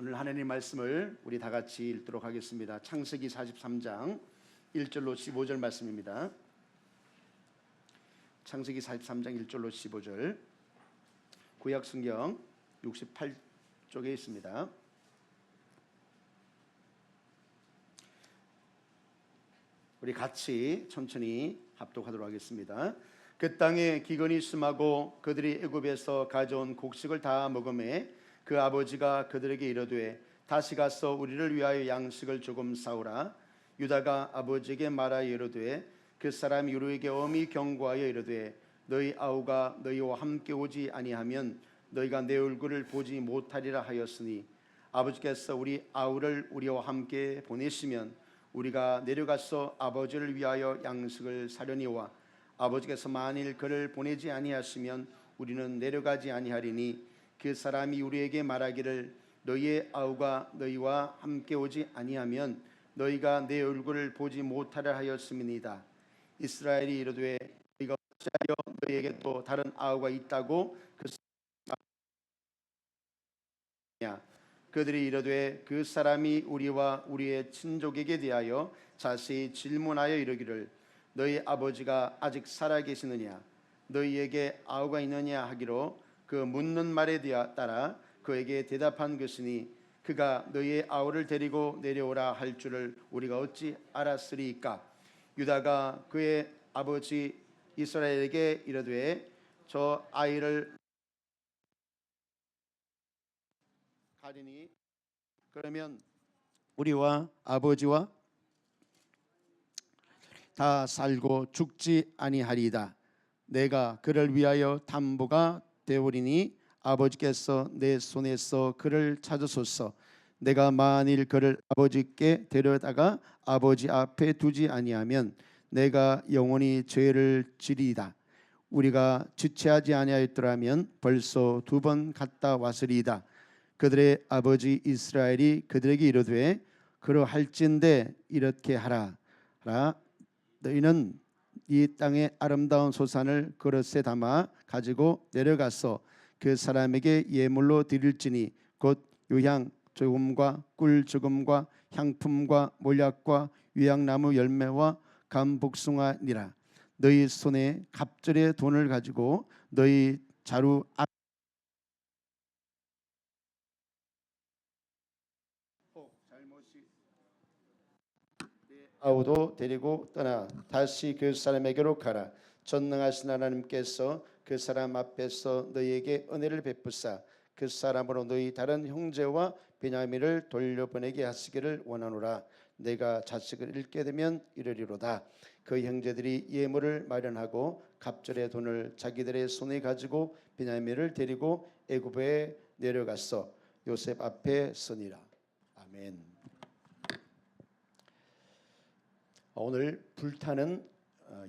오늘 하나님 말씀을 우리 다 같이 읽도록 하겠습니다. 창세기 43장 1절로 15절 말씀입니다. 창세기 43장 1절로 15절, 구약성경 68쪽에 있습니다. 우리 같이 천천히 합독하도록 하겠습니다. 그 땅에 기근이 심하고 그들이 애굽에서 가져온 곡식을 다 먹음에 그 아버지가 그들에게 이르되 다시 가서 우리를 위하여 양식을 조금 사오라. 유다가 아버지에게 말하여 이르되 그 사람이 우리에게 엄히 경고하여 이르되 너희 아우가 너희와 함께 오지 아니하면 너희가 내 얼굴을 보지 못하리라 하였으니 아버지께서 우리 아우를 우리와 함께 보내시면 우리가 내려가서 아버지를 위하여 양식을 사려니와 아버지께서 만일 그를 보내지 아니하시면 우리는 내려가지 아니하리니 그 사람이 우리에게 말하기를 너희의 아우가 너희와 함께 오지 아니하면 너희가 내 얼굴을 보지 못하리라 하였음이니이다. 이스라엘이 이르되 너희가 어찌하여 너희에게 또 다른 아우가 있다고 그들이 이르되 그 사람이 우리와 우리의 친족에게 대하여 자세히 질문하여 이르기를 너희 아버지가 아직 살아계시느냐 너희에게 아우가 있느냐 하기로 그 묻는 말에 따라 그에게 대답한 것이니 그가 너희의 아우를 데리고 내려오라 할 줄을 우리가 어찌 알았으리이까. 유다가 그의 아버지 이스라엘에게 이르되 저 아이를 가리니 그러면 우리와 아버지와 다 살고 죽지 아니하리이다. 내가 그를 위하여 담보가 되오리니 아버지께서 내 손에서 그를 찾으소서. 내가 만일 그를 아버지께 데려다가 아버지 앞에 두지 아니하면 내가 영원히 죄를 지리이다. 우리가 지체하지 아니하였더라면 벌써 2번 갔다 왔으리이다. 그들의 아버지 이스라엘이 그들에게 이르되 그러할진대 이렇게 하라. 너희는 이 땅의 아름다운 소산을 그릇에 담아 가지고 내려가서 그 사람에게 예물로 드릴지니 곧 유향 조금과 꿀 조금과 향품과 몰약과 유향나무 열매와 감복숭아니라. 너희 손에 갑절의 돈을 가지고 너희 자루 아우도 데리고 떠나 다시 그 사람에게로 가라. 전능하신 하나님께서 그 사람 앞에서 너희에게 은혜를 베푸사 그 사람으로 너희 다른 형제와 베냐민을 돌려보내게 하시기를 원하노라. 내가 자식을 잃게 되면 이르리로다. 그 형제들이 예물을 마련하고 갑절의 돈을 자기들의 손에 가지고 베냐민을 데리고 애굽에 내려갔어 요셉 앞에 서니라. 아멘. 오늘 불타는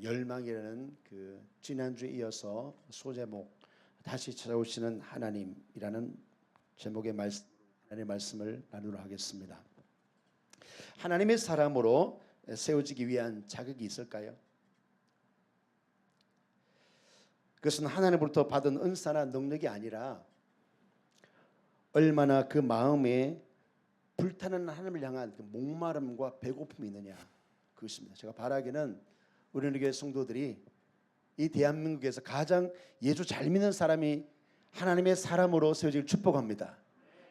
열망이라는 그 지난주에 이어서 소제목 다시 찾아오시는 하나님이라는 제목의 하나님의 말씀을 나누도록 하겠습니다. 하나님의 사람으로 세워지기 위한 자격이 있을까요? 그것은 하나님으로부터 받은 은사나 능력이 아니라 얼마나 그 마음에 불타는 하나님을 향한 그 목마름과 배고픔이 있느냐 그것입니다. 제가 바라기는 우리 교회 성도들이 이 대한민국에서 가장 예수 잘 믿는 사람이 하나님의 사람으로 세워지길 축복합니다.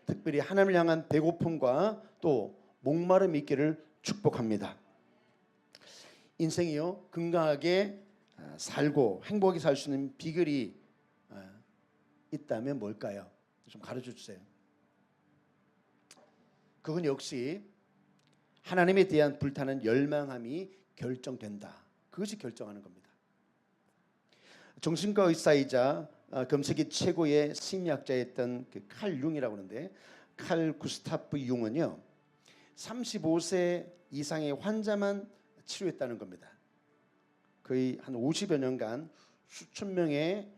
특별히 하나님을 향한 배고픔과 또 목마름이 있기를 축복합니다. 인생이요 건강하게 살고 행복하게 살 수 있는 비결이 있다면 뭘까요? 좀 가르쳐 주세요. 그건 역시 하나님에 대한 불타는 열망함이 결정된다. 그것이 결정하는 겁니다. 정신과 의사이자 검색이 최고의 심리학자였던 그 칼 융이라고 하는데 칼 구스타프 융은요 35세 이상의 환자만 치료했다는 겁니다. 거의 한 50여 년간 수천 명의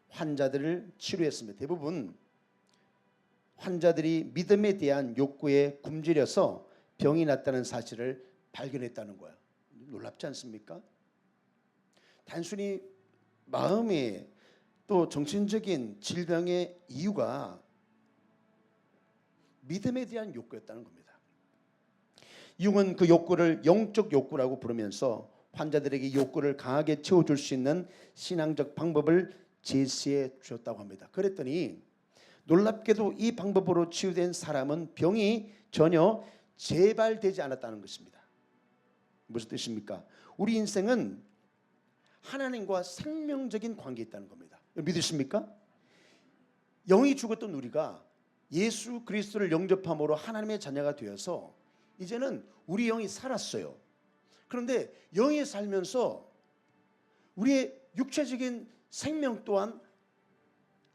환자들을 치료했습니다. 대부분 환자들이 믿음에 대한 욕구에 굶주려서 병이 났다는 사실을 발견했다는 거예요. 놀랍지 않습니까? 단순히 마음의 또 정신적인 질병의 이유가 믿음에 대한 욕구였다는 겁니다. 융은 그 욕구를 영적 욕구라고 부르면서 환자들에게 욕구를 강하게 채워줄 수 있는 신앙적 방법을 제시해 주셨다고 합니다. 그랬더니 놀랍게도 이 방법으로 치유된 사람은 병이 전혀 재발되지 않았다는 것입니다. 무슨 뜻입니까? 우리 인생은 하나님과 생명적인 관계에 있다는 겁니다. 믿으십니까? 영이 죽었던 우리가 예수 그리스도를 영접함으로 하나님의 자녀가 되어서 이제는 우리 영이 살았어요. 그런데 영이 살면서 우리의 육체적인 생명 또한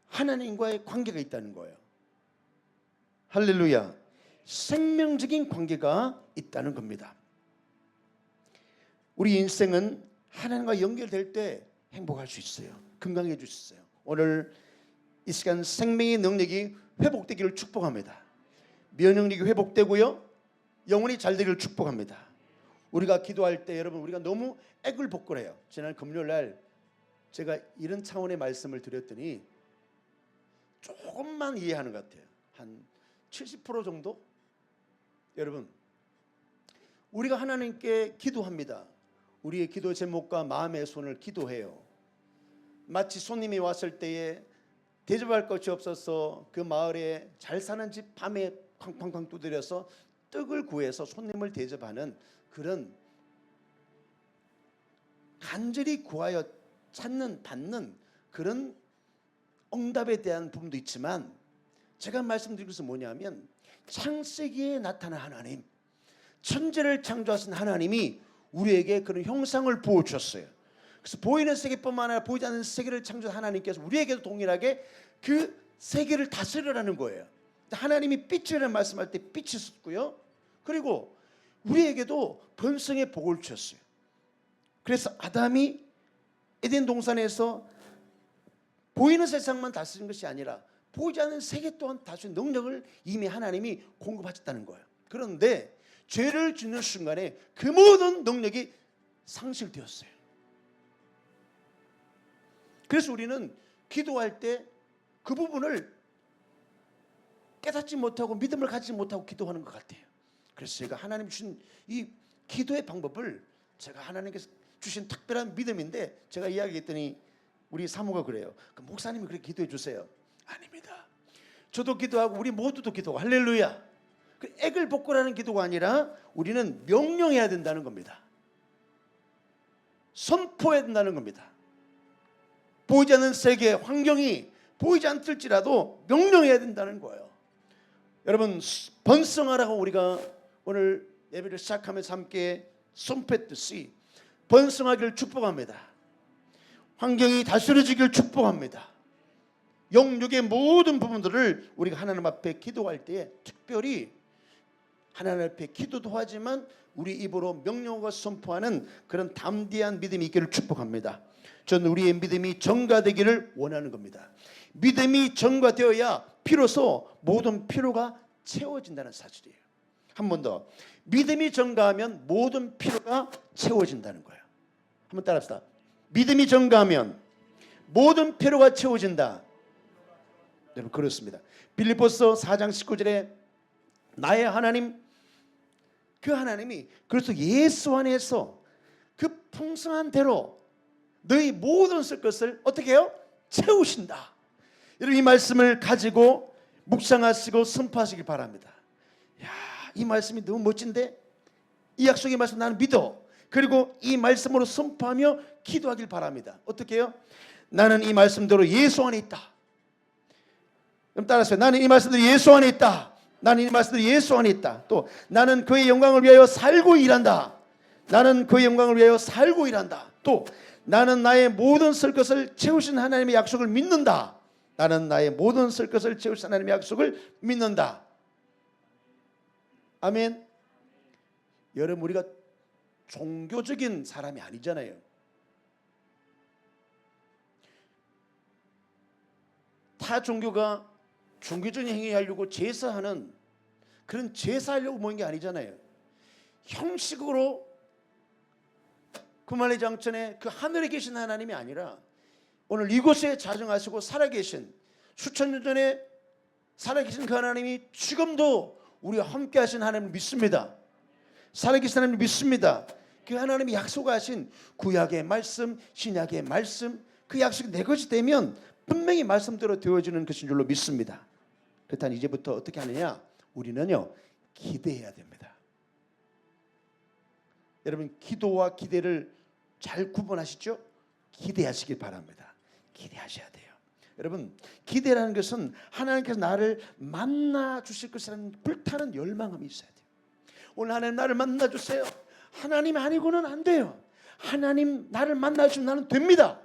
하나님과의 관계가 있다는 거예요. 할렐루야. 생명적인 관계가 있다는 겁니다. 우리 인생은 하나님과 연결될 때 행복할 수 있어요. 건강해질 수 있어요. 오늘 이 시간 생명의 능력이 회복되기를 축복합니다. 면역력이 회복되고요, 영혼이 잘 되기를 축복합니다. 우리가 기도할 때 여러분 우리가 너무 애글복걸해요. 지난 금요일 날 제가 이런 차원의 말씀을 드렸더니 조금만 이해하는 것 같아요. 한 70% 정도? 여러분 우리가 하나님께 기도합니다. 우리의 기도 제목과 마음의 손을 기도해요. 마치 손님이 왔을 때에 대접할 것이 없어서 그 마을에 잘 사는 집 밤에 쾅쾅쾅 두드려서 떡을 구해서 손님을 대접하는 그런 간절히 구하여 찾는 받는 그런 응답에 대한 부분도 있지만, 제가 말씀드린 것은 뭐냐면 창세기에 나타난 하나님, 천지를 창조하신 하나님이 우리에게 그런 형상을 부어주셨어요. 그래서 보이는 세계뿐만 아니라 보이지 않는 세계를 창조한 하나님께서 우리에게도 동일하게 그 세계를 다스리라는 거예요. 하나님이 빛이라는 말씀할 때 빛이 있었고요, 그리고 우리에게도 번성의 복을 주셨어요. 그래서 아담이 에덴 동산에서 보이는 세상만 다스린 것이 아니라 보이지 않는 세계 또한 다스리는 능력을 이미 하나님이 공급하셨다는 거예요. 그런데 죄를 짓는 순간에 그 모든 능력이 상실되었어요. 그래서 우리는 기도할 때 그 부분을 깨닫지 못하고 믿음을 가지지 못하고 기도하는 것 같아요. 그래서 제가 하나님 주신 이 기도의 방법을, 제가 하나님께서 주신 특별한 믿음인데 제가 이야기했더니 우리 사모가 그래요. 그 목사님이 그렇게 기도해 주세요. 아닙니다. 저도 기도하고 우리 모두도 기도하고, 할렐루야. 그 액을 복구라는 기도가 아니라 우리는 명령해야 된다는 겁니다. 선포해야 된다는 겁니다. 보이지 않는 세계 환경이 보이지 않을지라도 명령해야 된다는 거예요. 여러분 번성하라고 우리가 오늘 예배를 시작하면서 함께 선포했듯이 번성하기를 축복합니다. 환경이 다스려지기를 축복합니다. 영육의 모든 부분들을 우리가 하나님 앞에 기도할 때에 특별히 하나님 앞에 기도도 하지만 우리 입으로 명령과 선포하는 그런 담대한 믿음이 있기를 축복합니다. 저는 우리의 믿음이 전가되기를 원하는 겁니다. 믿음이 전가되어야 비로소 모든 필요가 채워진다는 사실이에요. 한 번 더, 믿음이 전가하면 모든 필요가 채워진다는 거예요. 한번 따라합시다. 믿음이 전가하면 모든 필요가 채워진다. 여러분 그렇습니다. 빌립보서 4장 19절에 나의 하나님, 그 하나님이 그래서 예수 안에서 그 풍성한 대로 너희 모든 쓸 것을 어떻게 해요? 채우신다. 여러분 이 말씀을 가지고 묵상하시고 선포하시기 바랍니다. 야, 이 말씀이 너무 멋진데, 이 약속의 말씀 나는 믿어. 그리고 이 말씀으로 선포하며 기도하길 바랍니다. 어떻게 해요? 나는 이 말씀대로 예수 안에 있다. 그럼 따라하세요. 나는 이 말씀대로 예수 안에 있다. 나는 이 말씀대로 예수 안에 있다. 또 나는 그의 영광을 위하여 살고 일한다. 나는 그의 영광을 위하여 살고 일한다. 또 나는 나의 모든 쓸 것을 채우신 하나님의 약속을 믿는다. 나는 나의 모든 쓸 것을 채우신 하나님의 약속을 믿는다. 아멘. 여러분 우리가 종교적인 사람이 아니잖아요. 타 종교가 종교적인 행위하려고 제사하는 그런 제사하려고 모인 게 아니잖아요. 형식으로 그만의 장천에 그 하늘에 계신 하나님이 아니라 오늘 이곳에 자정하시고 살아계신 수천 년 전에 살아계신 그 하나님이 지금도 우리와 함께 하신 하나님을 믿습니다. 살아계신 하나님을 믿습니다. 그 하나님이 약속하신 구약의 말씀, 신약의 말씀, 그 약속이 내 것이 되면 분명히 말씀대로 되어지는 것인 줄로 믿습니다. 그렇다면 이제부터 어떻게 하느냐? 우리는요, 기대해야 됩니다. 여러분, 기도와 기대를 잘 구분하시죠? 기대하시길 바랍니다. 기대하셔야 돼요. 여러분, 기대라는 것은 하나님께서 나를 만나 주실 것이라는 불타는 열망함이 있어야 돼요. 오늘 하나님 나를 만나 주세요. 하나님 아니고는 안 돼요. 하나님 나를 만나 주면 나는 됩니다.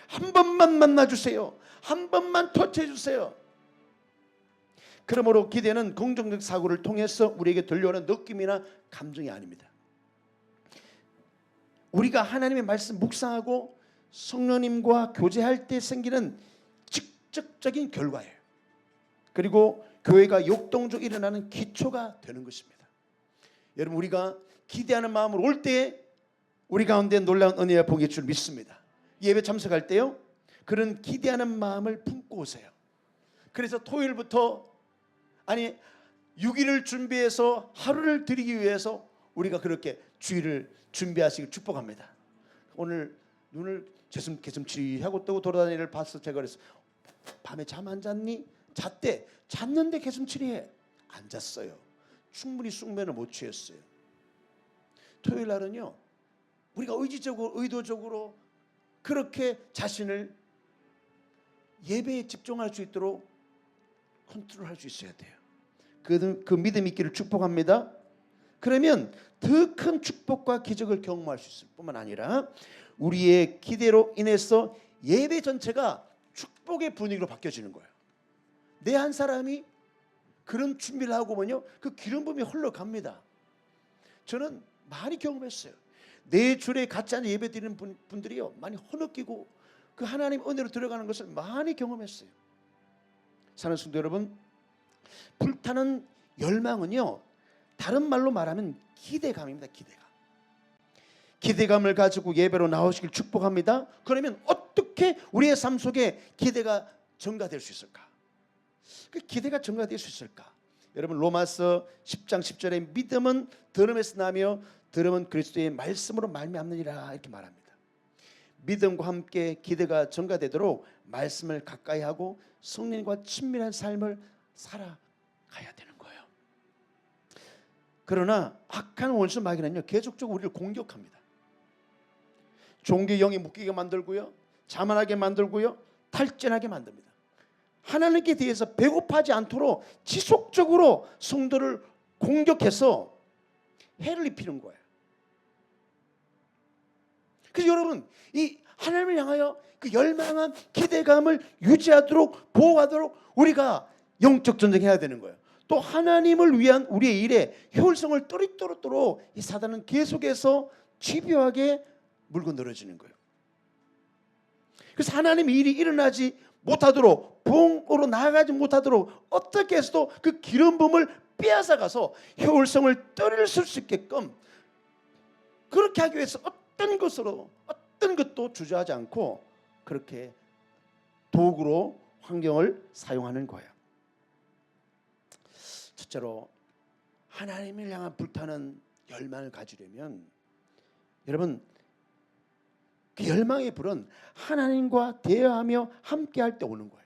한 번만 만나 주세요. 한 번만 터치해 주세요. 그러므로 기대는 긍정적 사고를 통해서 우리에게 들려오는 느낌이나 감정이 아닙니다. 우리가 하나님의 말씀 묵상하고 성령님과 교제할 때 생기는 직접적인 결과예요. 그리고 교회가 역동적으로 일어나는 기초가 되는 것입니다. 여러분, 우리가 기대하는 마음으로 올 때 우리 가운데 놀라운 은혜와 복이 있을 줄 믿습니다. 예배 참석할 때요, 그런 기대하는 마음을 품고 오세요. 그래서 토요일부터 6일을 준비해서 하루를 드리기 위해서 우리가 그렇게 주일을 준비하시길 축복합니다. 오늘 눈을 개슴치레하고 뜨고 돌아다니는 일을 봐서 제가 그랬어요. 밤에 잠 안 잤니? 잤대. 잤는데 개슴치레해. 안 잤어요. 충분히 숙면을 못 취했어요. 토요일 날은요, 우리가 의도적으로 그렇게 자신을 예배에 집중할 수 있도록 컨트롤할 수 있어야 돼요. 그 믿음 있기를 축복합니다. 그러면 더 큰 축복과 기적을 경험할 수 있을 뿐만 아니라 우리의 기대로 인해서 예배 전체가 축복의 분위기로 바뀌어지는 거예요. 내 한 사람이 그런 준비를 하고 보면요, 그 기름 부음이 흘러갑니다. 저는 많이 경험했어요. 내 줄에 같이 앉아 예배 드리는 분들이요, 많이 흐느끼고 그 하나님 은혜로 들어가는 것을 많이 경험했어요. 사랑하는 성도 여러분, 불타는 열망은요, 다른 말로 말하면 기대감입니다. 기대감을 가지고 예배로 나오시길 축복합니다. 그러면 어떻게 우리의 삶 속에 기대가 증가될 수 있을까? 그 기대가 증가될 수 있을까? 여러분, 로마서 10장 10절에 믿음은 들음에서 나며 들음은 그리스도의 말씀으로 말미암느니라 이렇게 말합니다. 믿음과 함께 기대가 증가되도록 말씀을 가까이 하고 성령과 친밀한 삶을 살아가야 되는 거예요. 그러나 악한 원수 마귀는요, 계속적으로 우리를 공격합니다. 종교의 영이 묶이게 만들고요, 자만하게 만들고요, 탈진하게 만듭니다. 하나님께 대해서 배고파지 않도록 지속적으로 성도를 공격해서 해를 입히는 거예요. 그래서 여러분, 이 하나님을 향하여 그 열망한 기대감을 유지하도록 보호하도록 우리가 영적 전쟁해야 되는 거예요. 또 하나님을 위한 우리의 일에 효율성을 떨어뜨리도록 이 사단은 계속해서 집요하게 물고 늘어지는 거예요. 그래서 하나님의 일이 일어나지 못하도록, 부흥으로 나아가지 못하도록 어떻게 해서도 그 기름 부음을 빼앗아가서 효율성을 떨어뜨릴 수 있게끔 그렇게 하기 위해서 어떤 것도 주저하지 않고 그렇게 도구로 환경을 사용하는 거예요. 첫째로 하나님을 향한 불타는 열망을 가지려면 여러분, 그 열망의 불은 하나님과 대화하며 함께할 때 오는 거예요.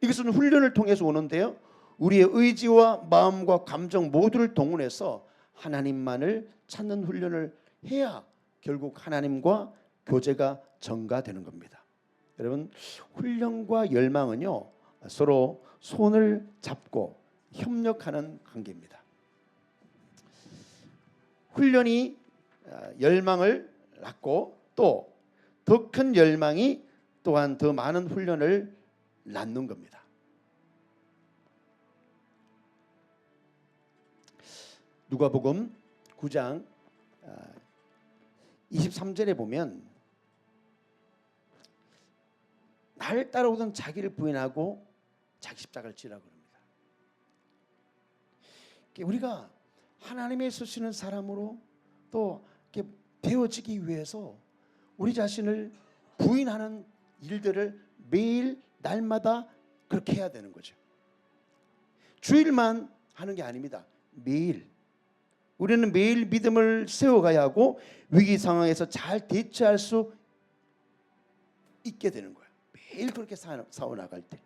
이것은 훈련을 통해서 오는데요, 우리의 의지와 마음과 감정 모두를 동원해서 하나님만을 찾는 훈련을 해야 결국 하나님과 교제가 증가되는 겁니다. 여러분, 훈련과 열망은요, 서로 손을 잡고 협력하는 관계입니다. 훈련이 열망을 낳고 또 더 큰 열망이 또한 더 많은 훈련을 낳는 겁니다. 누가복음 9장 23절에 보면 나를 따라오던 자기를 부인하고 자기 십자가를 지라고 합니다. 우리가 하나님의 쓰시는 사람으로 또 되어지기 위해서 우리 자신을 부인하는 일들을 매일 날마다 그렇게 해야 되는 거죠. 주일만 하는 게 아닙니다. 매일 우리는 매일 믿음을 세워가야 하고 위기 상황에서 잘 대처할 수 있게 되는 거예요. 매일 그렇게 싸워 나갈 때.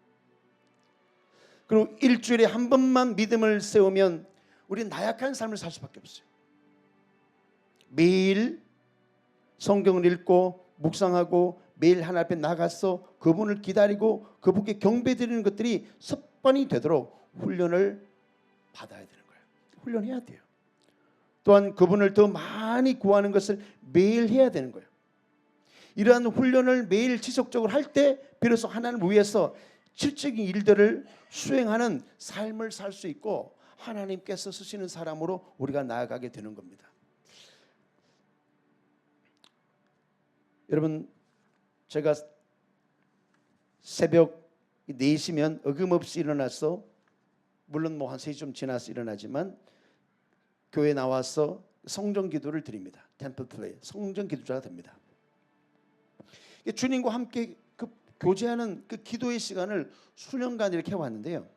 그리고 일주일에 한 번만 믿음을 세우면 우리는 나약한 삶을 살 수밖에 없어요. 매일 성경을 읽고 묵상하고 매일 하나님 앞에 나가서 그분을 기다리고 그분께 경배드리는 것들이 습관이 되도록 훈련을 받아야 되는 거예요. 훈련해야 돼요. 또한 그분을 더 많이 구하는 것을 매일 해야 되는 거예요. 이러한 훈련을 매일 지속적으로 할 때 비로소 하나님을 위해서 실질적인 일들을 수행하는 삶을 살 수 있고 하나님께서 쓰시는 사람으로 우리가 나아가게 되는 겁니다. 여러분, 제가 새벽 4시면 어김없이 일어나서, 물론 뭐 한 3시쯤 지나서 일어나지만 교회에 나와서 성전 기도를 드립니다. 템플 프레이, 성전 기도자가 됩니다. 주님과 함께 그 교제하는 그 기도의 시간을 수년간 이렇게 해왔는데요.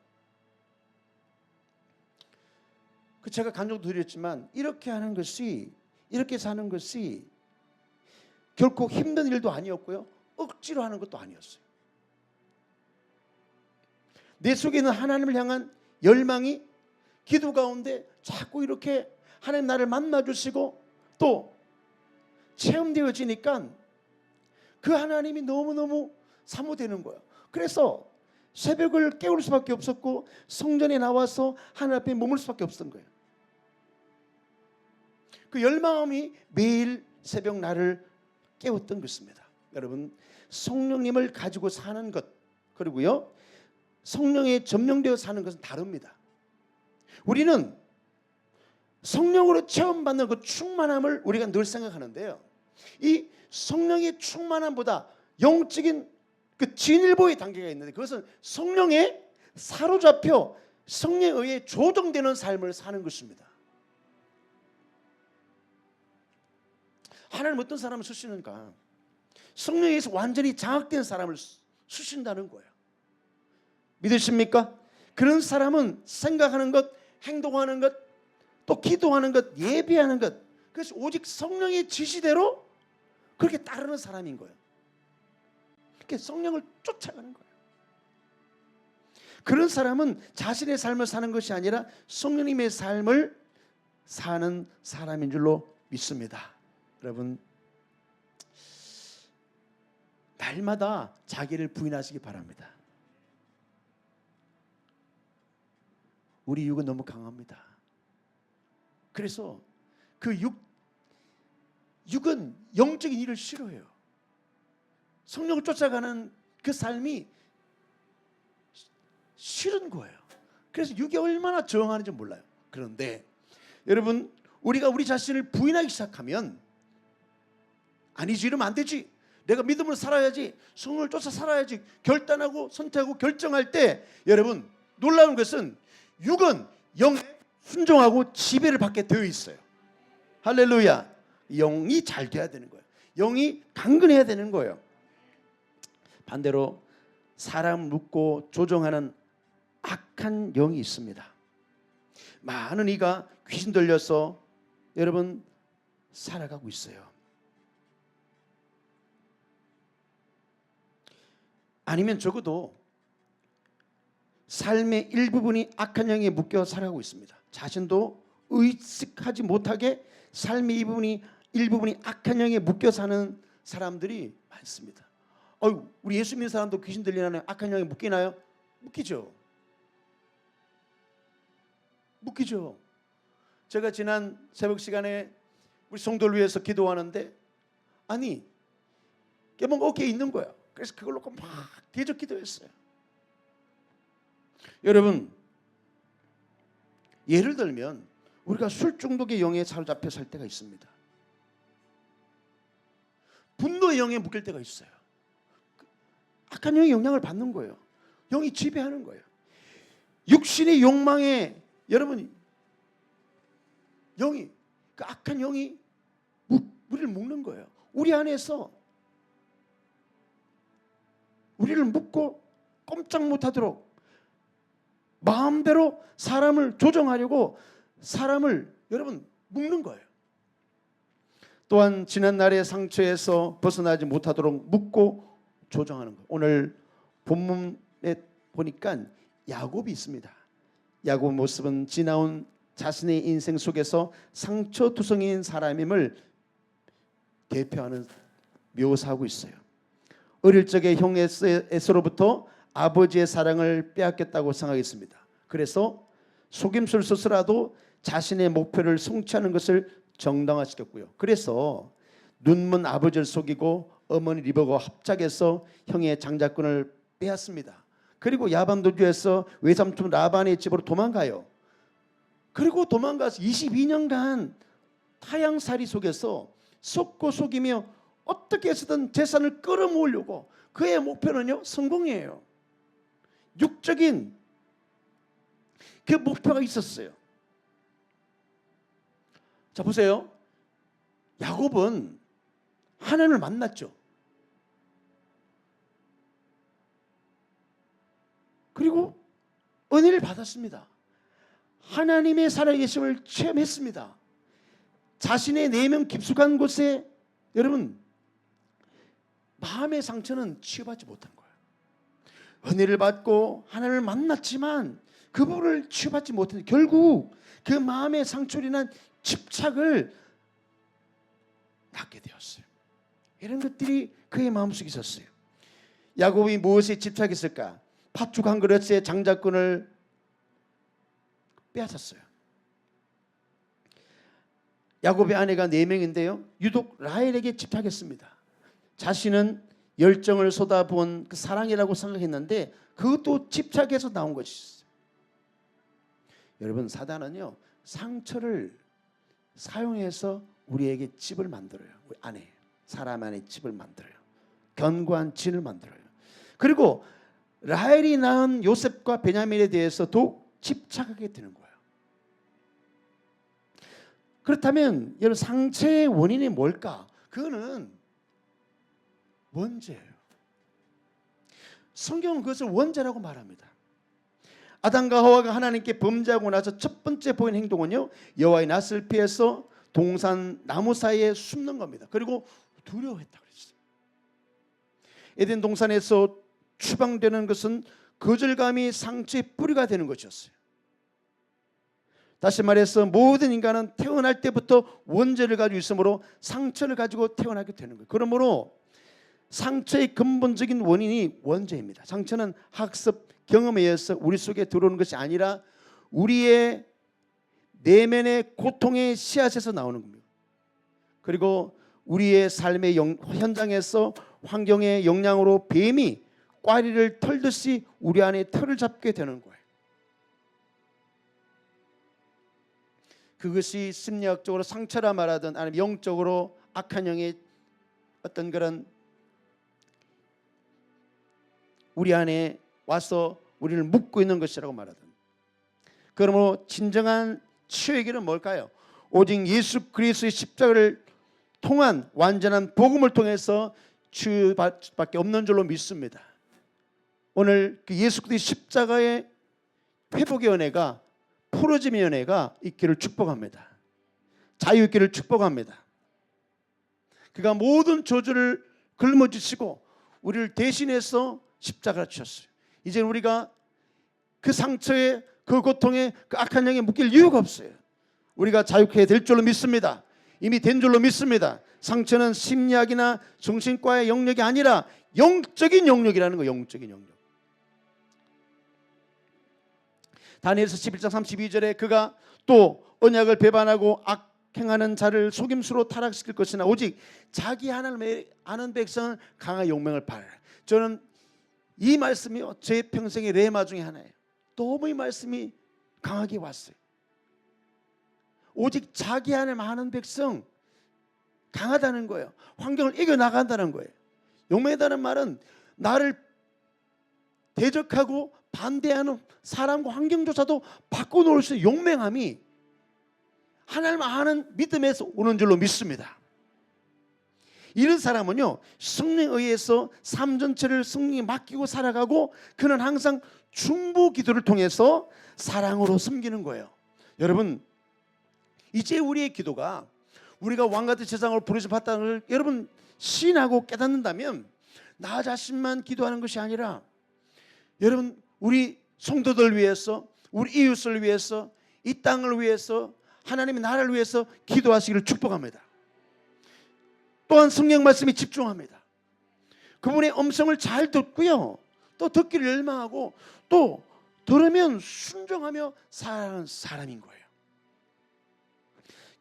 그 제가 간증도 드렸지만 이렇게 하는 것이, 이렇게 사는 것이 결코 힘든 일도 아니었고요, 억지로 하는 것도 아니었어요. 내 속에 있는 하나님을 향한 열망이 기도 가운데 자꾸 이렇게 하나님 나를 만나주시고 또 체험되어지니까 그 하나님이 너무너무 사모되는 거예요. 그래서 새벽을 깨울 수밖에 없었고 성전에 나와서 하나님 앞에 머물 수밖에 없었던 거예요. 그 열망함이 매일 새벽 나를 깨웠던 것입니다. 여러분, 성령님을 가지고 사는 것, 그리고요 성령에 점령되어 사는 것은 다릅니다. 우리는 성령으로 체험받는 그 충만함을 우리가 늘 생각하는데요, 이 성령의 충만함보다 영적인 그 진일보의 단계가 있는데, 그것은 성령에 사로잡혀 성령에 의해 조정되는 삶을 사는 것입니다. 하나님 어떤 사람을 쓰시는가? 성령에 의해서 완전히 장악된 사람을 쓰신다는 거예요. 믿으십니까? 그런 사람은 생각하는 것, 행동하는 것, 또 기도하는 것, 예배하는 것, 그래서 오직 성령의 지시대로 그렇게 따르는 사람인 거예요. 그렇게 성령을 쫓아가는 거예요. 그런 사람은 자신의 삶을 사는 것이 아니라 성령님의 삶을 사는 사람인 줄로 믿습니다. 여러분, 날마다 자기를 부인하시기 바랍니다. 우리 육은 너무 강합니다. 그래서 그 육은 영적인 일을 싫어해요. 성령을 쫓아가는 그 삶이 싫은 거예요. 그래서 육이 얼마나 저항하는지 몰라요. 그런데 여러분, 우리가 우리 자신을 부인하기 시작하면, 아니지, 이러면 안 되지, 내가 믿음으로 살아야지, 성령을 쫓아 살아야지 결단하고 선택하고 결정할 때, 여러분, 놀라운 것은 육은 영에 순종하고 지배를 받게 되어 있어요. 할렐루야. 영이 잘 돼야 되는 거예요. 영이 강건해야 되는 거예요. 반대로 사람 묶고 조종하는 악한 영이 있습니다. 많은 이가 귀신 들려서 여러분 살아가고 있어요. 아니면 적어도 삶의 일부분이 악한 영에 묶여 살아가고 있습니다. 자신도 의식하지 못하게 삶의 일부분이 악한 영에 묶여 사는 사람들이 많습니다. 우리 예수 믿는 사람도 귀신 들리나요? 악한 영에 묶이나요? 묶이죠. 제가 지난 새벽 시간에 우리 성도를 위해서 기도하는데, 아니 뭔가 어깨에 있는 거야. 그래서 그걸 놓고 막 대적 기도했어요. 여러분, 예를 들면 우리가 술 중독의 영에 사로잡혀 살 때가 있습니다. 분노의 영에 묶일 때가 있어요. 악한 영의 영향을 받는 거예요. 영이 지배하는 거예요. 육신의 욕망에 여러분 영이, 그 악한 영이 우리를 묶는 거예요. 우리 안에서 우리를 묶고 꼼짝 못하도록 마음대로 사람을 조정하려고 사람을 여러분 묶는 거예요. 또한 지난날의 상처에서 벗어나지 못하도록 묶고 조정하는 거예요. 오늘 본문에 보니까 야곱이 있습니다. 야곱 모습은 지나온 자신의 인생 속에서 상처투성이인 사람임을 대표하는 묘사하고 있어요. 어릴 적에 형 에서로부터 아버지의 사랑을 빼앗겼다고 생각했습니다. 그래서 속임수를 써서라도 자신의 목표를 성취하는 것을 정당화시켰고요. 그래서 눈먼 아버지를 속이고 어머니 리버가 합작해서 형의 장자권을 빼앗습니다. 그리고 야반도주에서 외삼촌 라반의 집으로 도망가요. 그리고 도망가서 22년간 타향살이 속에서 속고 속이며 어떻게 해서든 재산을 끌어모으려고 그의 목표는요 성공이에요. 육적인 그 목표가 있었어요. 자 보세요. 야곱은 하나님을 만났죠. 그리고 은혜를 받았습니다. 하나님의 살아계심을 체험했습니다. 자신의 내면 깊숙한 곳에 여러분 마음의 상처는 치유받지 못한 거예요. 은혜를 받고 하나님을 만났지만 그 부분을 치유받지 못해서 결국 그 마음의 상처로 인한 집착을 낳게 되었어요. 이런 것들이 그의 마음속에 있었어요. 야곱이 무엇에 집착했을까? 팥죽 한 그릇의 장자권을 빼앗았어요. 야곱의 아내가 4명인데요. 유독 라헬에게 집착했습니다. 자신은 열정을 쏟아부은 그 사랑이라고 생각했는데 그것도 집착해서 나온 것이 있어요. 여러분 사단은요 상처를 사용해서 우리에게 집을 만들어요. 우리 안에 사람 안에 집을 만들어요. 견고한 진을 만들어요. 그리고 라헬이 낳은 요셉과 베냐민에 대해서 더욱 집착하게 되는 거예요. 그렇다면 여러분 상처의 원인이 뭘까? 그거는 원죄예요. 성경은 그것을 원죄라고 말합니다. 아담과 하와가 하나님께 범죄하고 나서 첫 번째 보인 행동은요 여호와의 낯을 피해서 동산 나무 사이에 숨는 겁니다. 그리고 두려워했다 그랬어요. 에덴 동산에서 추방되는 것은 거절감이 상처의 뿌리가 되는 것이었어요. 다시 말해서 모든 인간은 태어날 때부터 원죄를 가지고 있으므로 상처를 가지고 태어나게 되는 거예요. 그러므로 상처의 근본적인 원인이 원죄입니다. 상처는 학습, 경험에 의해서 우리 속에 들어오는 것이 아니라 우리의 내면의 고통의 씨앗에서 나오는 겁니다. 그리고 우리의 삶의 현장에서 환경의 영향으로 뱀이 꽈리를 털듯이 우리 안에 털을 잡게 되는 거예요. 그것이 심리학적으로 상처라 말하든 아니면 영적으로 악한 영의 어떤 그런 우리 안에 와서 우리를 묶고 있는 것이라고 말하든. 그러므로 진정한 치유의 길은 뭘까요? 오직 예수 그리스도의 십자가를 통한 완전한 복음을 통해서 치유밖에 없는 줄로 믿습니다. 오늘 그 예수 그리스도의 십자가의 회복의 은혜가 풀어짐의 은혜가 있기를 축복합니다. 자유 있기를 축복합니다. 그가 모든 저주를 짊어지시고 우리를 대신해서 십자가를 치셨어요. 이제 우리가 그 상처에 그 고통에 그 악한 영에 묶일 이유가 없어요. 우리가 자유케 될 줄로 믿습니다. 이미 된 줄로 믿습니다. 상처는 심리학이나 정신과의 영역이 아니라 영적인 영역이라는 거예요. 영적인 영역. 다니엘서 11장 32절에 그가 또 언약을 배반하고 악행하는 자를 속임수로 타락시킬 것이나 오직 자기 하나님을 아는 백성은 강한 용맹을 바라라. 저는 이 말씀이 제 평생의 레마 중에 하나예요. 너무 이 말씀이 강하게 왔어요. 오직 자기 하나님 아는 백성 강하다는 거예요. 환경을 이겨나간다는 거예요. 용맹이라는 말은 나를 대적하고 반대하는 사람과 환경조차도 바꿔놓을 수 있는 용맹함이 하나님 아는 믿음에서 오는 줄로 믿습니다. 이런 사람은요, 성령에 의해서 삶 전체를 성령에 맡기고 살아가고, 그는 항상 중보 기도를 통해서 사랑으로 섬기는 거예요. 여러분, 이제 우리의 기도가 우리가 왕같은 세상을 부르심 받다는 걸 여러분 신하고 깨닫는다면, 나 자신만 기도하는 것이 아니라 여러분, 우리 성도들 위해서, 우리 이웃을 위해서, 이 땅을 위해서, 하나님의 나라를 위해서 기도하시기를 축복합니다. 또한 성령 말씀에 집중합니다. 그분의 음성을 잘 듣고요, 또 듣기를 열망하고, 또 들으면 순종하며 살아가는 사람인 거예요.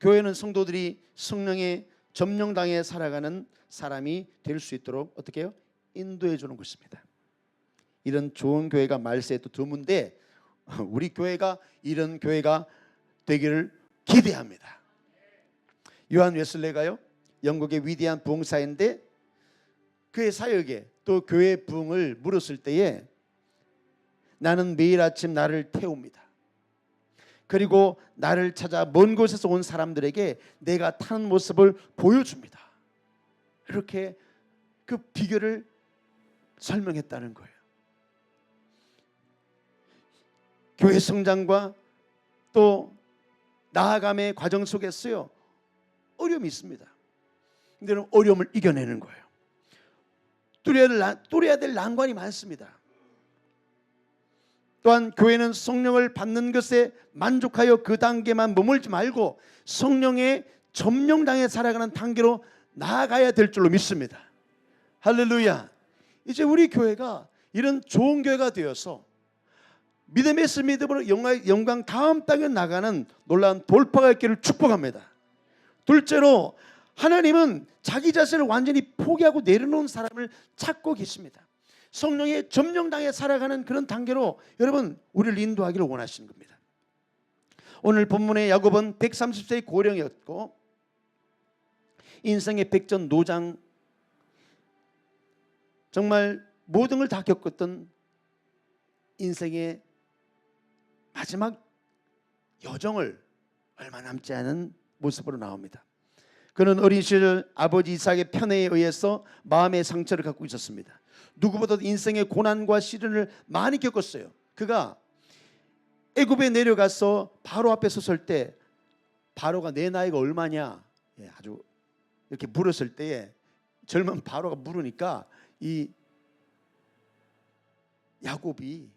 교회는 성도들이 성령의 점령당에 살아가는 사람이 될 수 있도록 어떻게 해요? 인도해 주는 것입니다. 이런 좋은 교회가 말세에 또 드문데, 우리 교회가 이런 교회가 되기를 기대합니다. 요한 웨슬레가요, 영국의 위대한 부흥사인데, 그의 사역에 또 교회 부흥을 물었을 때에, 나는 매일 아침 나를 태웁니다. 그리고 나를 찾아 먼 곳에서 온 사람들에게 내가 타는 모습을 보여줍니다. 이렇게 그 비결을 설명했다는 거예요. 교회 성장과 또 나아감의 과정 속에서요, 어려움이 있습니다. 근데 어려움을 이겨내는 거예요. 뚫어야 될 난관이 많습니다. 또한 교회는 성령을 받는 것에 만족하여 그 단계만 머물지 말고 성령의 점령당에 살아가는 단계로 나아가야 될 줄로 믿습니다. 할렐루야. 이제 우리 교회가 이런 좋은 교회가 되어서 믿음에서 믿음으로 영광 다음 땅에 나가는 놀라운 돌파가 있기를 축복합니다. 둘째로, 하나님은 자기 자신을 완전히 포기하고 내려놓은 사람을 찾고 계십니다. 성령의 점령당에 살아가는 그런 단계로 여러분 우리를 인도하기를 원하시는 겁니다. 오늘 본문의 야곱은 130세의 고령이었고, 인생의 백전노장, 정말 모든 걸 다 겪었던 인생의 마지막 여정을 얼마 남지 않은 모습으로 나옵니다. 그는 어린 시절 아버지 이삭의 편애에 의해서 마음의 상처를 갖고 있었습니다. 누구보다도 인생의 고난과 시련을 많이 겪었어요. 그가 애굽에 내려가서 바로 앞에 섰을 때, 바로가 내 나이가 얼마냐, 아주 이렇게 물었을 때에 젊은 바로가 물으니까 이 야곱이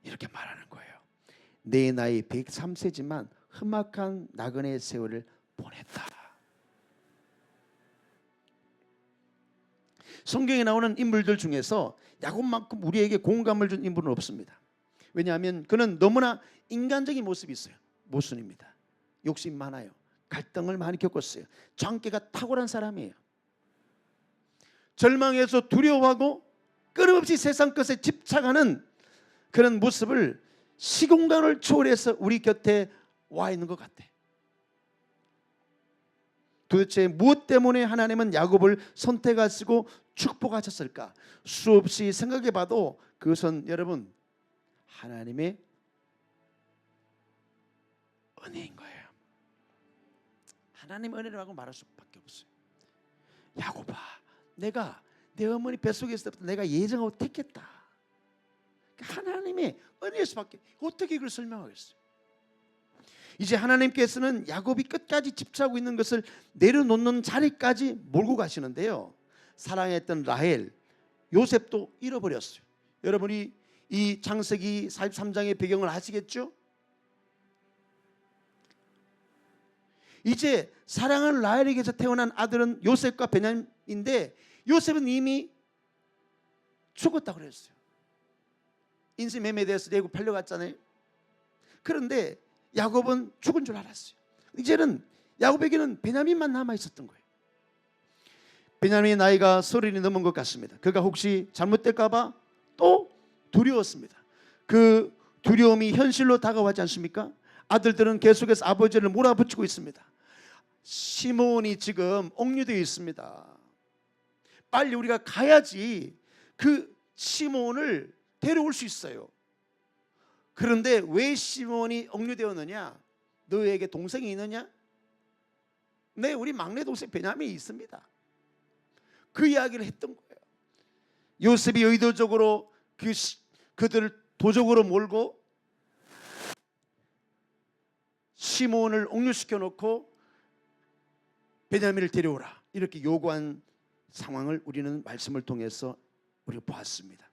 이렇게 말하는 거예요. 내 나이 103세지만 험악한 나그네 세월을 보냈다. 성경에 나오는 인물들 중에서 야곱만큼 우리에게 공감을 준 인물은 없습니다. 왜냐하면 그는 너무나 인간적인 모습이 있어요. 모순입니다. 욕심 많아요. 갈등을 많이 겪었어요. 장기가 탁월한 사람이에요. 절망해서 두려워하고 끊임없이 세상 것에 집착하는 그런 모습을 시공간을 초월해서 우리 곁에 와 있는 것 같아. 도대체 무엇 때문에 하나님은 야곱을 선택하시고 축복하셨을까? 수없이 생각해봐도 그것은 여러분 하나님의 은혜인 거예요. 하나님의 은혜라고 말할 수밖에 없어요. 야곱아, 내가 내 어머니 뱃속에 있을 때부터 내가 예정하고 택했다. 하나님의 은혜일 수밖에, 어떻게 그걸 설명하겠어요? 이제 하나님께서는 야곱이 끝까지 집착하고 있는 것을 내려놓는 자리까지 몰고 가시는데요, 사랑했던 라헬, 요셉도 잃어버렸어요. 여러분이 이 창세기 43장의 배경을 아시겠죠? 이제 사랑하는 라헬에게서 태어난 아들은 요셉과 베냐민인데, 요셉은 이미 죽었다고 그랬어요. 인생 매매돼서 애굽 팔려갔잖아요. 그런데 야곱은 죽은 줄 알았어요. 이제는 야곱에게는 베냐민만 남아 있었던 거예요. 베냐민의 나이가 30이 넘은 것 같습니다. 그가 혹시 잘못될까 봐 또 두려웠습니다. 그 두려움이 현실로 다가오지 않습니까? 아들들은 계속해서 아버지를 몰아붙이고 있습니다. 시몬이 지금 옥류되어 있습니다. 빨리 우리가 가야지 그 시몬을 데려올 수 있어요. 그런데 왜 시몬이 옥류되었느냐? 너에게 동생이 있느냐? 네, 우리 막내 동생 베냐민이 있습니다. 그 이야기를 했던 거예요. 요셉이 의도적으로 그들을 도적으로 몰고 시몬을 옥류시켜 놓고 베냐민을 데려오라 이렇게 요구한 상황을 우리는 말씀을 통해서 우리가 보았습니다.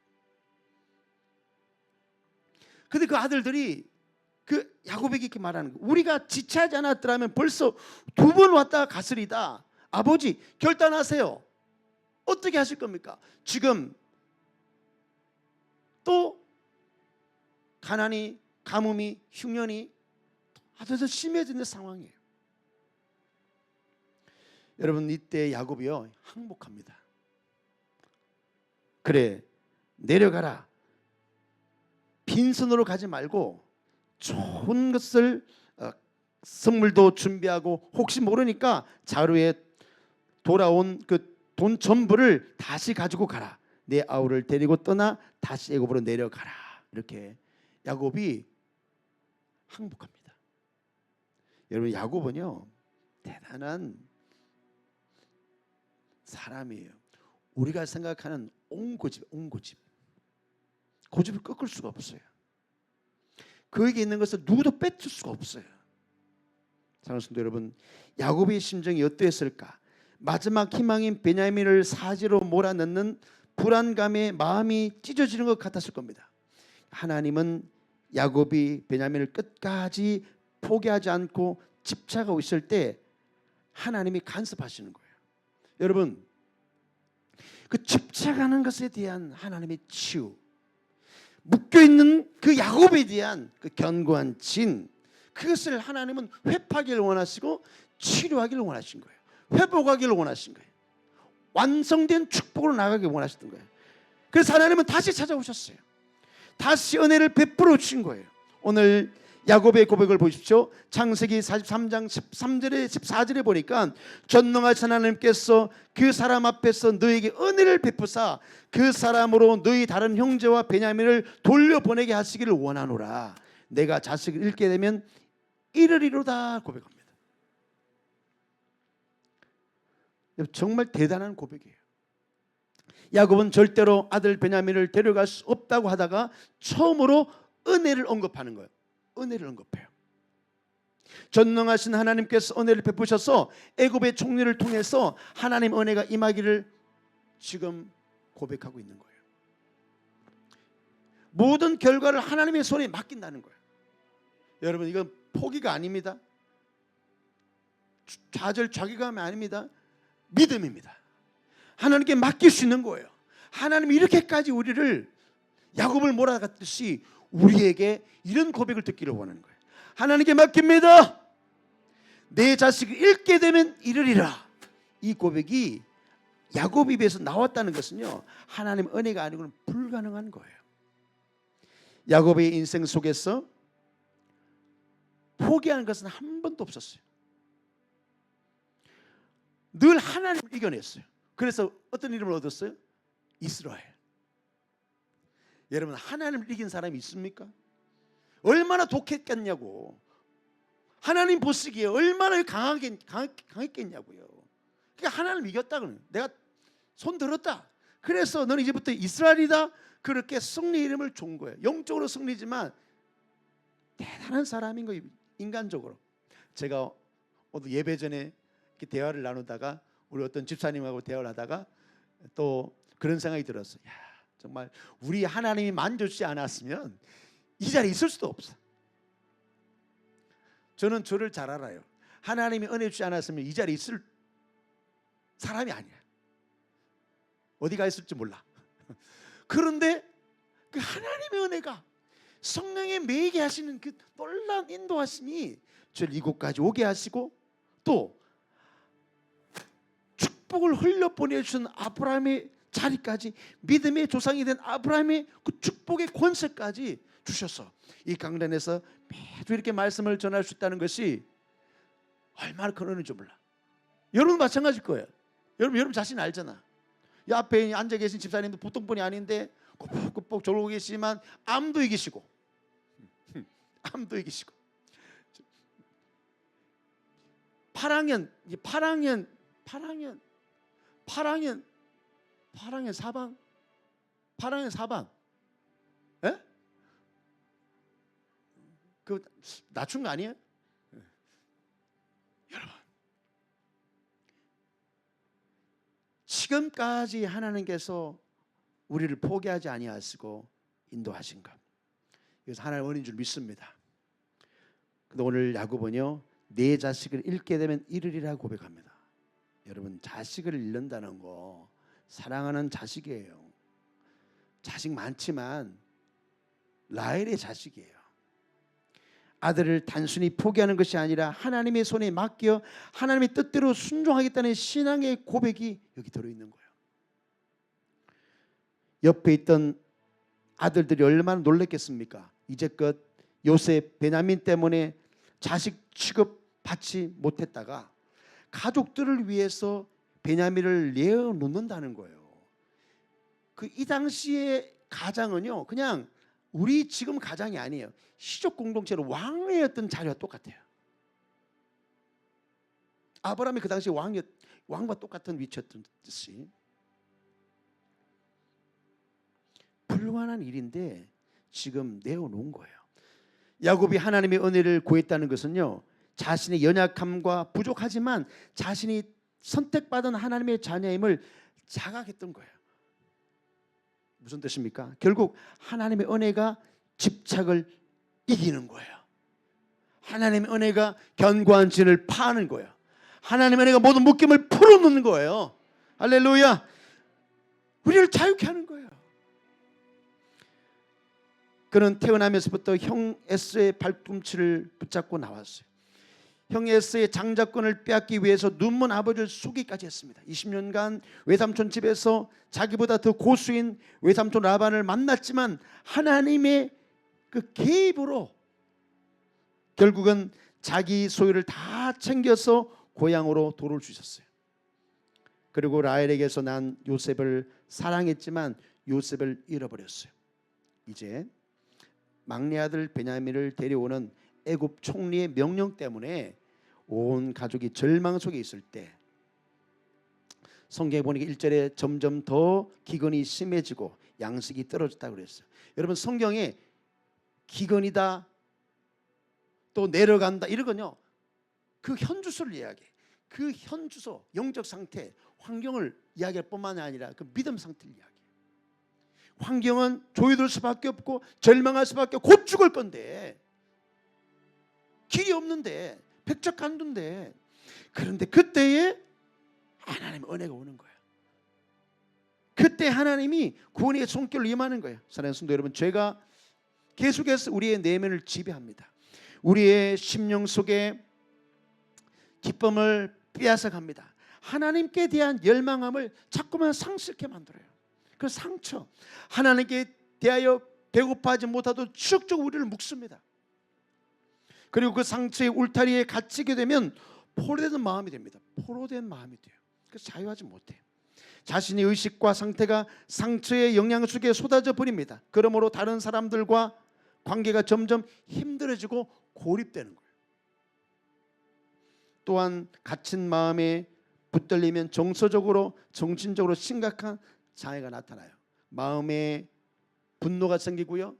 근데 그 아들들이 그 야곱에게 이렇게 말하는 거예요. 우리가 지체하지 않았더라면 벌써 2번 왔다가 갔으리다. 아버지 결단하세요. 어떻게 하실 겁니까? 지금 또 가난이, 가뭄이, 흉년이 아주 더 심해지는 상황이에요. 여러분 이때 야곱이요 항복합니다. 그래 내려가라. 빈손으로 가지 말고 좋은 것을 선물도 준비하고 혹시 모르니까 자루에 돌아온 그 돈 전부를 다시 가지고 가라. 내 아우를 데리고 떠나 다시 애굽으로 내려가라. 이렇게 야곱이 항복합니다. 여러분 야곱은요 대단한 사람이에요. 우리가 생각하는 옹고집 고집을 꺾을 수가 없어요. 그에게 있는 것을 누구도 뺏을 수가 없어요. 사랑하는 성도 여러분, 야곱의 심정이 어떠했을까? 마지막 희망인 베냐민을 사지로 몰아넣는 불안감에 마음이 찢어지는 것 같았을 겁니다. 하나님은 야곱이 베냐민을 끝까지 포기하지 않고 집착하고 있을 때 하나님이 간섭하시는 거예요. 여러분, 그 집착하는 것에 대한 하나님의 치유, 묶여있는 그 야곱에 대한 그 견고한 진, 그것을 하나님은 회복하기를 원하시고 치료하기를 원하신 거예요. 회복하기를 원하신 거예요. 완성된 축복으로 나가길 원하셨던 거예요. 그래서 하나님은 다시 찾아오셨어요. 다시 은혜를 베풀어 주신 거예요. 오늘 야곱의 고백을 보십시오. 창세기 43장 13절에 14절에 보니까 전능하신 하나님께서 그 사람 앞에서 너에게 은혜를 베푸사 그 사람으로 너희 다른 형제와 베냐민을 돌려보내게 하시기를 원하노라. 내가 자식을 잃게 되면 이르리로다 고백합니다. 정말 대단한 고백이에요. 야곱은 절대로 아들 베냐민을 데려갈 수 없다고 하다가 처음으로 은혜를 언급하는 거예요. 은혜를 언급해요. 전능하신 하나님께서 은혜를 베푸셔서 애굽의 총리를 통해서 하나님 은혜가 임하기를 지금 고백하고 있는 거예요. 모든 결과를 하나님의 손에 맡긴다는 거예요. 여러분 이건 포기가 아닙니다. 좌절 좌기감이 아닙니다. 믿음입니다. 하나님께 맡길 수 있는 거예요. 하나님이 이렇게까지 우리를 야곱을 몰아갔듯이 우리에게 이런 고백을 듣기를 원하는 거예요. 하나님께 맡깁니다. 내 자식을 잃게 되면 이르리라. 이 고백이 야곱 입에서 나왔다는 것은요 하나님 은혜가 아니고는 불가능한 거예요. 야곱의 인생 속에서 포기하는 것은 한 번도 없었어요. 늘 하나님을 이겨냈어요. 그래서 어떤 이름을 얻었어요? 이스라엘. 여러분 하나님을 이긴 사람이 있습니까? 얼마나 독했겠냐고. 하나님 보시기에 얼마나 강했겠냐고요. 그러니까 하나님 이겼다고는 내가 손 들었다. 그래서 너는 이제부터 이스라엘이다. 그렇게 승리 이름을 준 거예요. 영적으로 승리지만 대단한 사람인 거예요. 인간적으로. 제가 오늘 예배 전에 이렇게 대화를 나누다가 우리 어떤 집사님하고 대화를 하다가 또 그런 생각이 들었어요. 야, 정말 우리 하나님이 만져주지 않았으면 이 자리에 있을 수도 없어. 저는 저를 잘 알아요. 하나님이 은혜 주지 않았으면 이 자리에 있을 사람이 아니야. 어디가 있을지 몰라. 그런데 그 하나님의 은혜가 성령의 매이게 하시는 그 놀라운 인도하심이 저를 이곳까지 오게 하시고 또 축복을 흘려보내주신 아브라함의 자리까지 믿음의 조상이 된 아브라함의 그 축복의 권세까지 주셔서 이 강단에서 매주 이렇게 말씀을 전할 수 있다는 것이 얼마나 큰 은혜인지 몰라. 여러분 마찬가지일 거예요. 여러분 자신 알잖아. 이 앞에 앉아 계신 집사님도 보통 분이 아닌데 꾸벅꾸벅 졸고 계시지만 암도 이기시고 암도 이기시고 8학년 파랑의 사방? 파랑의 사방? 예? 그 낮춘 거 아니에요? 여러분, 지금까지 하나님께서 우리를 포기하지 아니하시고 인도하신 것, 그래서 하나님 은혜인 줄 믿습니다. 근데 오늘 야고보는요, 내 자식을 잃게 되면 잃으리라 고백합니다. 여러분, 자식을 잃는다는 거 사랑하는 자식이에요. 자식 많지만 라헬의 자식이에요. 아들을 단순히 포기하는 것이 아니라 하나님의 손에 맡겨 하나님의 뜻대로 순종하겠다는 신앙의 고백이 여기 들어있는 거예요. 옆에 있던 아들들이 얼마나 놀랐겠습니까? 이제껏 요셉, 베냐민 때문에 자식 취급받지 못했다가 가족들을 위해서 베냐민을 내어놓는다는 거예요. 이 당시의 가장은요, 그냥 우리 지금 가장이 아니에요. 시족 공동체로 왕래였던 자리와 똑같아요. 아브라함이 그 당시 왕과 똑같은 위치였던 듯이 불가능한 일인데 지금 내어놓은 거예요. 야곱이 하나님의 은혜를 구했다는 것은요, 자신의 연약함과 부족하지만 자신이 선택받은 하나님의 자녀임을 자각했던 거예요. 무슨 뜻입니까? 결국 하나님의 은혜가 집착을 이기는 거예요. 하나님의 은혜가 견고한 진을 파는 거예요. 하나님의 은혜가 모든 묶임을 풀어놓는 거예요. 할렐루야. 우리를 자유케 하는 거예요. 그는 태어나면서부터 형 에스의 발꿈치를 붙잡고 나왔어요. 형 에스의 장자권을 빼앗기 위해서 눈먼 아버지를 속이기까지 했습니다. 20년간 외삼촌 집에서 자기보다 더 고수인 외삼촌 라반을 만났지만 하나님의 그 개입으로 결국은 자기 소유를 다 챙겨서 고향으로 돌아올 수 있었어요. 그리고 라헬에게서 난 요셉을 사랑했지만 요셉을 잃어버렸어요. 이제 막내 아들 베냐민을 데려오는 애굽 총리의 명령 때문에 온 가족이 절망 속에 있을 때 성경에 보니까 1절에 점점 더 기근이 심해지고 양식이 떨어졌다고 그랬어요. 여러분, 성경에 기근이다 또 내려간다 이러거든요, 그 현주소를 이야기해. 그 현주소, 영적 상태, 환경을 이야기할 뿐만 아니라 그 믿음 상태를 이야기해. 환경은 조여들 수밖에 없고 절망할 수밖에 없고 곧 죽을 건데, 길이 없는데, 백작간두인데, 그런데 그때에 하나님의 은혜가 오는 거예요. 그때 하나님이 구원의 손길로 임하는 거예요. 사랑하는 성도 여러분, 죄가 계속해서 우리의 내면을 지배합니다. 우리의 심령 속에 기쁨을 빼앗아갑니다. 하나님께 대한 열망함을 자꾸만 상실케 만들어요. 그 상처, 하나님께 대하여 배고파하지 못하도록 추적적으로 우리를 묶습니다. 그리고 그 상처의 울타리에 갇히게 되면 포로된 마음이 됩니다. 포로된 마음이 돼요. 그래서 자유하지 못해요. 자신의 의식과 상태가 상처의 영향 속에 쏟아져 버립니다. 그러므로 다른 사람들과 관계가 점점 힘들어지고 고립되는 거예요. 또한 갇힌 마음에 붙들리면 정서적으로, 정신적으로 심각한 장애가 나타나요. 마음에 분노가 생기고요,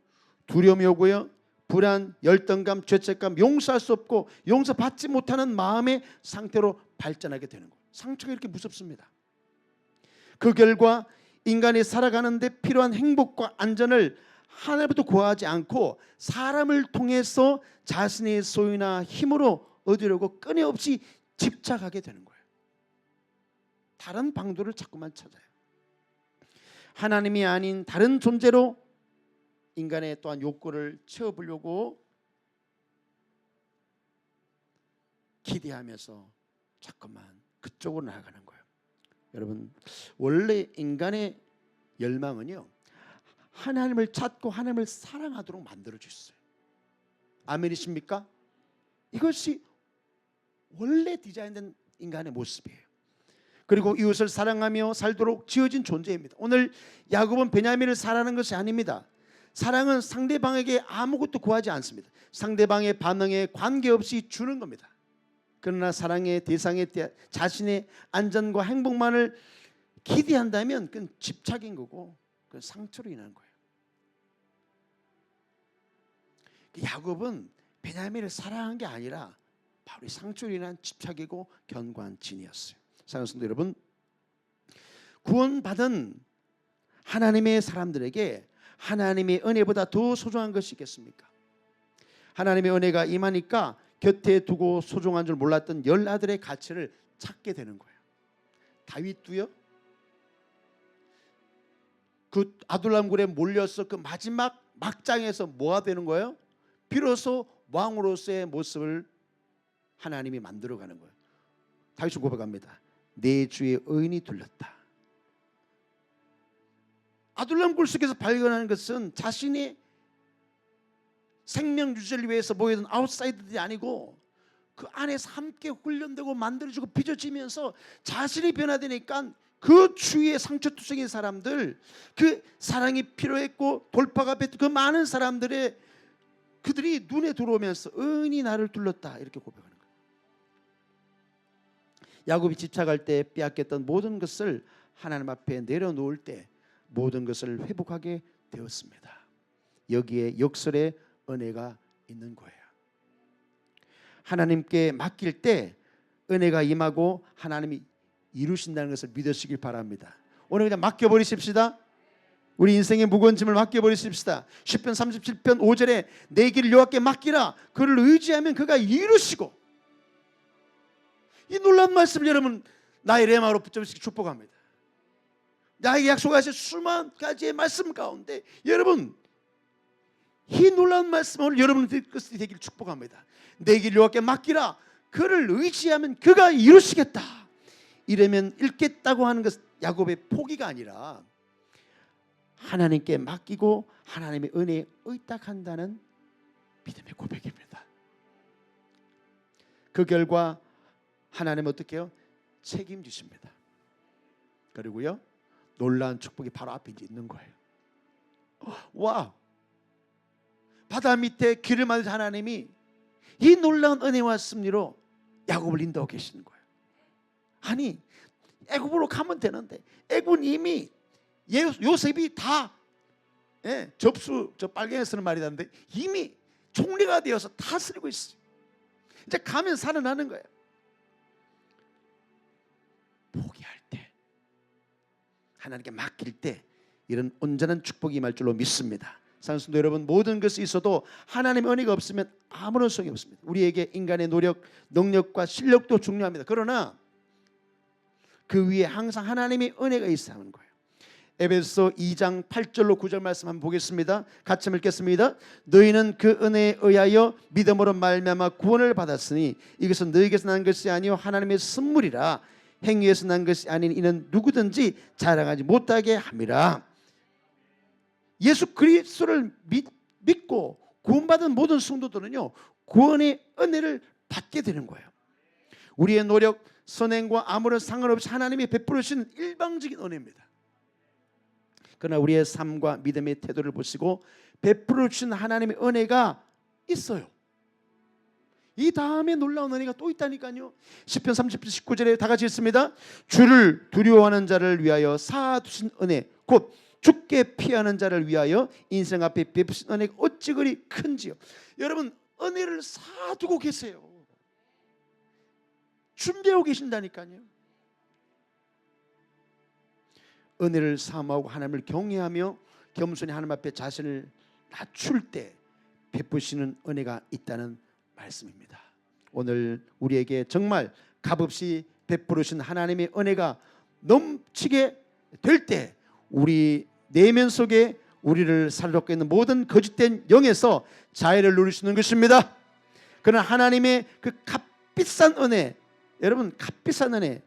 두려움이 오고요, 불안, 열등감, 죄책감, 용서할 수 없고 용서받지 못하는 마음의 상태로 발전하게 되는 거예요. 상처가 이렇게 무섭습니다. 그 결과 인간이 살아가는 데 필요한 행복과 안전을 하나님부터 구하지 않고 사람을 통해서 자신의 소유나 힘으로 얻으려고 끊임없이 집착하게 되는 거예요. 다른 방도를 자꾸만 찾아요. 하나님이 아닌 다른 존재로 인간의 또한 욕구를 채워보려고 기대하면서 자꾸만 그쪽으로 나아가는 거예요. 여러분, 원래 인간의 열망은요, 하나님을 찾고 하나님을 사랑하도록 만들어 주셨어요. 아멘이십니까? 이것이 원래 디자인된 인간의 모습이에요. 그리고 이웃을 사랑하며 살도록 지어진 존재입니다. 오늘 야곱은 베냐민을 사랑하는 것이 아닙니다. 사랑은 상대방에게 아무것도 구하지 않습니다. 상대방의 반응에 관계없이 주는 겁니다. 그러나 사랑의 대상에 자신의 안전과 행복만을 기대한다면 그건 집착인 거고 그건 상처로 인한 거예요. 야곱은 베냐민을 사랑한 게 아니라 바로 이 상처로 인한 집착이고 견고한 진이었어요. 사랑하는 성도 여러분, 구원받은 하나님의 사람들에게 하나님의 은혜보다 더 소중한 것이 있겠습니까? 하나님의 은혜가 임하니까 곁에 두고 소중한 줄 몰랐던 10아들의 가치를 찾게 되는 거예요. 다윗도요, 그 아둘람굴에 몰려서 그 마지막 막장에서 뭐가 되는 거예요? 비로소 왕으로서의 모습을 하나님이 만들어가는 거예요. 다윗은 고백합니다. 내 주의 의인이 들렸다. 아둘람 속에서 발견하는 것은 자신이 생명 유지를 위해서 모이던 아웃사이더들이 아니고 그 안에서 함께 훈련되고 만들어지고 빚어지면서 자신이 변화되니까 그 주위의 상처투성인 사람들, 그 사랑이 필요했고 돌파가 됐던 그 많은 사람들의 그들이 눈에 들어오면서 은이 나를 둘렀다 이렇게 고백하는 거예요. 야곱이 집착할 때 빼앗겼던 모든 것을 하나님 앞에 내려놓을 때 모든 것을 회복하게 되었습니다. 여기에 역설의 은혜가 있는 거예요. 하나님께 맡길 때 은혜가 임하고 하나님이 이루신다는 것을 믿으시길 바랍니다. 오늘 그냥 맡겨버리십시다. 우리 인생의 무거운 짐을 맡겨버리십시다. 시편 37편 5절에 내 길을 여호와께 맡기라. 그를 의지하면 그가 이루시고. 이 놀라운 말씀을 여러분 나의 레마로 붙잡으시기 축복합니다. 나에게 약속하신 수만 가지의 말씀 가운데 여러분 이 놀라운 말씀을 여러분의 것이 되기를 축복합니다. 내 길 여호와께 맡기라. 그를 의지하면 그가 이루시겠다. 이러면 읽겠다고 하는 것은 야곱의 포기가 아니라 하나님께 맡기고 하나님의 은혜에 의탁한다는 믿음의 고백입니다. 그 결과 하나님은 어떻게 해요? 책임지십니다. 그리고요 놀라운 축복이 바로 앞에 있는 거예요. 와, 바다 밑에 길을 만든 하나님이 이 놀라운 은혜와 섭리로 야곱을 인도하고 계시는 거예요. 아니 애굽으로 가면 되는데 애굽은 이미 요셉이 다 접수 저 빨갱이 쓰는 말이라는데 이미 총리가 되어서 다스리고 있어요. 이제 가면 살아나는 거예요. 포기할 때 하나님께 맡길 때 이런 온전한 축복이 임할 줄로 믿습니다. 사랑하는 성도 여러분, 모든 것이 있어도 하나님의 은혜가 없으면 아무런 소용이 없습니다. 우리에게 인간의 노력, 능력과 실력도 중요합니다. 그러나 그 위에 항상 하나님의 은혜가 있어야 하는 거예요. 에베소 2장 8절로 9절 말씀 한번 보겠습니다. 같이 읽겠습니다. 너희는 그 은혜에 의하여 믿음으로 말미암아 구원을 받았으니 이것은 너희에게서 난 것이 아니요 하나님의 선물이라. 행위에서 난 것이 아닌 이는 누구든지 자랑하지 못하게 함이라. 예수 그리스도를 믿고 구원받은 모든 성도들은요 구원의 은혜를 받게 되는 거예요. 우리의 노력, 선행과 아무런 상관없이 하나님이 베풀어 주신 일방적인 은혜입니다. 그러나 우리의 삶과 믿음의 태도를 보시고 베풀어 주신 하나님의 은혜가 있어요. 이 다음에 놀라운 은혜가 또 있다니까요. 시편 30편 19절에 다 같이 읽습니다. 주를 두려워하는 자를 위하여 쌓아두신 은혜 곧 죽게 피하는 자를 위하여 인생 앞에 베푸신 은혜가 어찌 그리 큰지요. 여러분 은혜를 쌓아두고 계세요. 준비하고 계신다니까요. 은혜를 사모하고 하나님을 경외하며 겸손히 하나님 앞에 자신을 낮출 때 베푸시는 은혜가 있다는 말씀입니다. 오늘 우리에게 정말 값없이 베풀으신 하나님의 은혜가 넘치게 될 때 우리 내면 속에 우리를 사로잡고 있는 모든 거짓된 영에서 자유를 누릴 수 있는 것입니다. 그러나 하나님의 그 값비싼 은혜, 여러분 값비싼 은혜,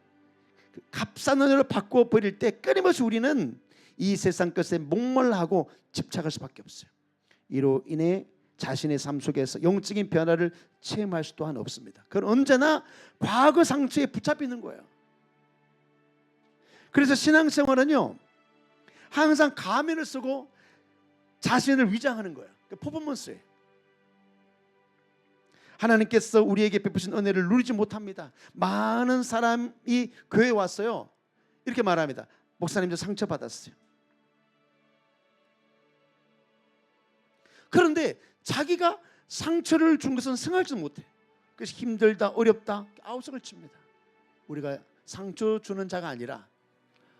그 값싼 은혜로 바꾸어 버릴 때 끊임없이 우리는 이 세상 것에 목말라하고 집착할 수밖에 없어요. 이로 인해 자신의 삶 속에서 영적인 변화를 체험할 수 또한 없습니다. 그건 언제나 과거 상처에 붙잡히는 거예요. 그래서 신앙생활은요 항상 가면을 쓰고 자신을 위장하는 거예요. 퍼포먼스예요. 하나님께서 우리에게 베푸신 은혜를 누리지 못합니다. 많은 사람이 교회에 왔어요. 이렇게 말합니다. 목사님도 상처받았어요. 그런데 자기가 상처를 준 것은 생각지도 못해. 그래서 힘들다, 어렵다, 아우성을 칩니다. 우리가 상처 주는 자가 아니라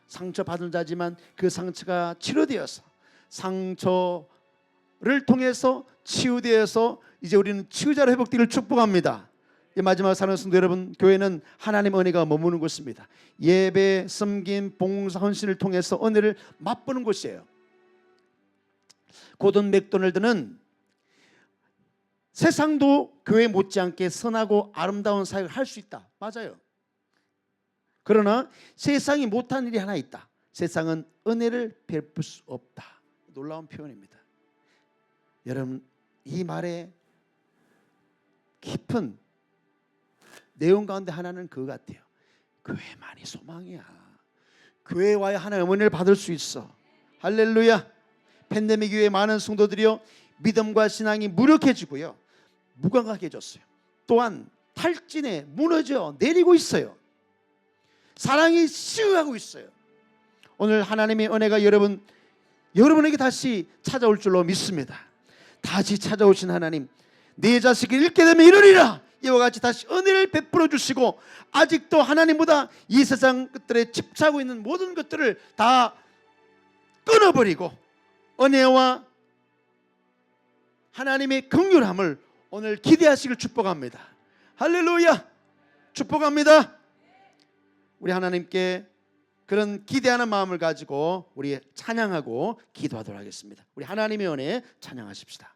상처 받은 자지만 그 상처가 치료되어서 상처를 통해서 치유되어서 이제 우리는 치유자로 회복되기를 축복합니다. 마지막 사랑하는 성도 여러분, 교회는 하나님의 은혜가 머무는 곳입니다. 예배, 섬김, 봉사, 헌신을 통해서 은혜를 맛보는 곳이에요. 고든 맥도날드는 세상도 교회 못지않게 선하고 아름다운 사역을 할 수 있다. 맞아요. 그러나 세상이 못한 일이 하나 있다. 세상은 은혜를 베풀 수 없다. 놀라운 표현입니다. 여러분, 이 말에 깊은 내용 가운데 하나는 그거 같아요. 교회만이 소망이야. 교회에 와야 하나님의 은혜를 받을 수 있어. 할렐루야. 팬데믹 이후에 많은 성도들이요, 믿음과 신앙이 무력해지고요, 무감각해졌어요. 또한 탈진해 무너져 내리고 있어요. 사랑이 식어가고 있어요. 오늘 하나님의 은혜가 여러분에게 다시 찾아올 줄로 믿습니다. 다시 찾아오신 하나님, 내 자식을 잃게 되면 이러리라. 이와 같이 다시 은혜를 베풀어 주시고, 아직도 하나님보다 이 세상 것들에 집착하고 있는 모든 것들을 다 끊어버리고 은혜와 하나님의 긍휼함을 오늘 기대하시길 축복합니다. 할렐루야. 축복합니다. 우리 하나님께 그런 기대하는 마음을 가지고 우리 찬양하고 기도하도록 하겠습니다. 우리 하나님의 은혜 찬양하십시다.